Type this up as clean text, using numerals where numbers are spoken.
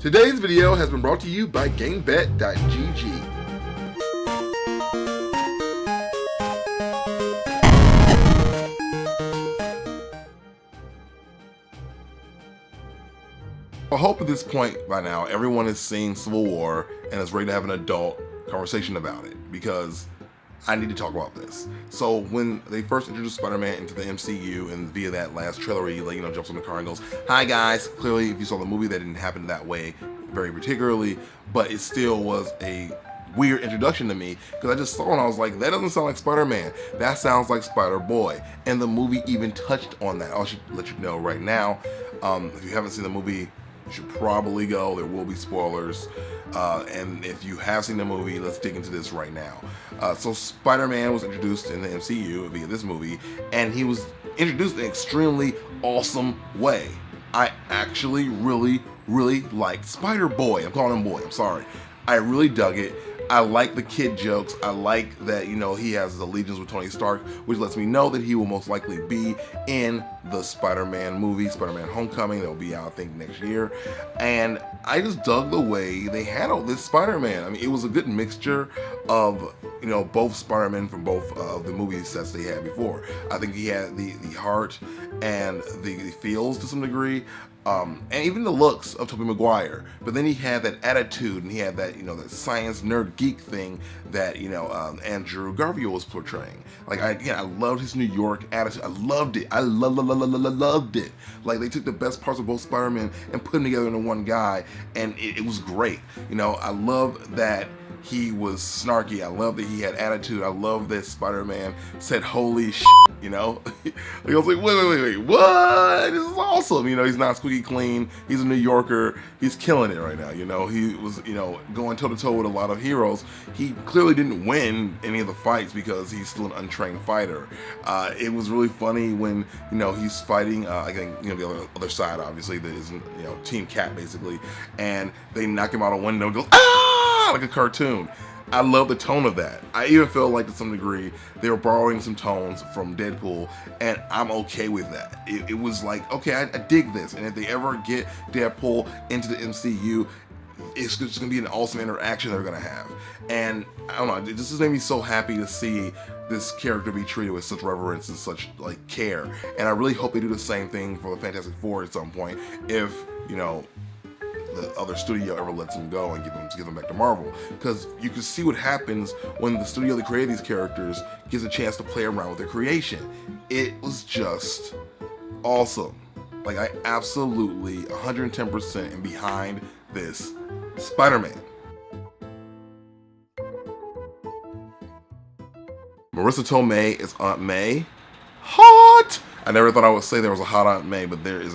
Today's video has been brought to you by GameBet.gg. I hope at this point by now everyone has seen Civil War and is ready to have an adult conversation about it, because I need to talk about this. So when they first introduced Spider-Man into the MCU and via that last trailer, he jumps on the car and goes, "Hi guys." Clearly, if you saw the movie, that didn't happen that way very particularly, but it still was a weird introduction to me, because I just saw it and I was like, that doesn't sound like Spider-Man. That sounds like Spider-Boy. And the movie even touched on that. I should let you know right now, if you haven't seen the movie, you should probably go. There will be spoilers. And if you have seen the movie, let's dig into this right now. So Spider-Man was introduced in the MCU via this movie, and he was introduced in an extremely awesome way. I actually really liked Spider-Boy. I'm calling him Boy, I'm sorry. I really dug it. I like the kid jokes. I like that, he has his allegiance with Tony Stark, which lets me know that he will most likely be in the Spider-Man movie, Spider-Man Homecoming, that will be out, I think, next year. And I just dug the way they handled this Spider-Man. I mean, it was a good mixture of, both Spider-Man from both of the movie sets they had before. I think he had the heart and the feels to some degree. And even the looks of Tobey Maguire, but then he had that attitude, and he had that, that science nerd geek thing that, Andrew Garfield was portraying. Like, I loved his New York attitude. I loved it. I loved it. Like, they took the best parts of both Spider-Man and put them together into one guy, and it was great. I love that he was snarky. I love that he had attitude. I love that Spider-Man said holy shit, like, I was like, wait, what? This is awesome. He's not squeaky clean. He's a New Yorker. He's killing it right now. He was, going toe to toe with a lot of heroes. He clearly didn't win any of the fights because he's still an untrained fighter. It was really funny when, he's fighting, I think, the other side, obviously, that is, Team Cat, basically, and they knock him out a window and goes, ah, like a cartoon. I love the tone of that. I even feel like, to some degree, they were borrowing some tones from Deadpool, and I'm okay with that. It was like, okay, I dig this, and if they ever get Deadpool into the MCU, it's just gonna be an awesome interaction they're gonna have. And I don't know, it just made me so happy to see this character be treated with such reverence and such care. And I really hope they do the same thing for the Fantastic Four at some point, if the other studio ever lets them go and give them back to Marvel, because you can see what happens when the studio that created these characters gets a chance to play around with their creation. It was just awesome. Like, I absolutely 110% am behind this Spider-Man. Marissa Tomei is Aunt May. Hot! I never thought I would say there was a hot Aunt May, but there is a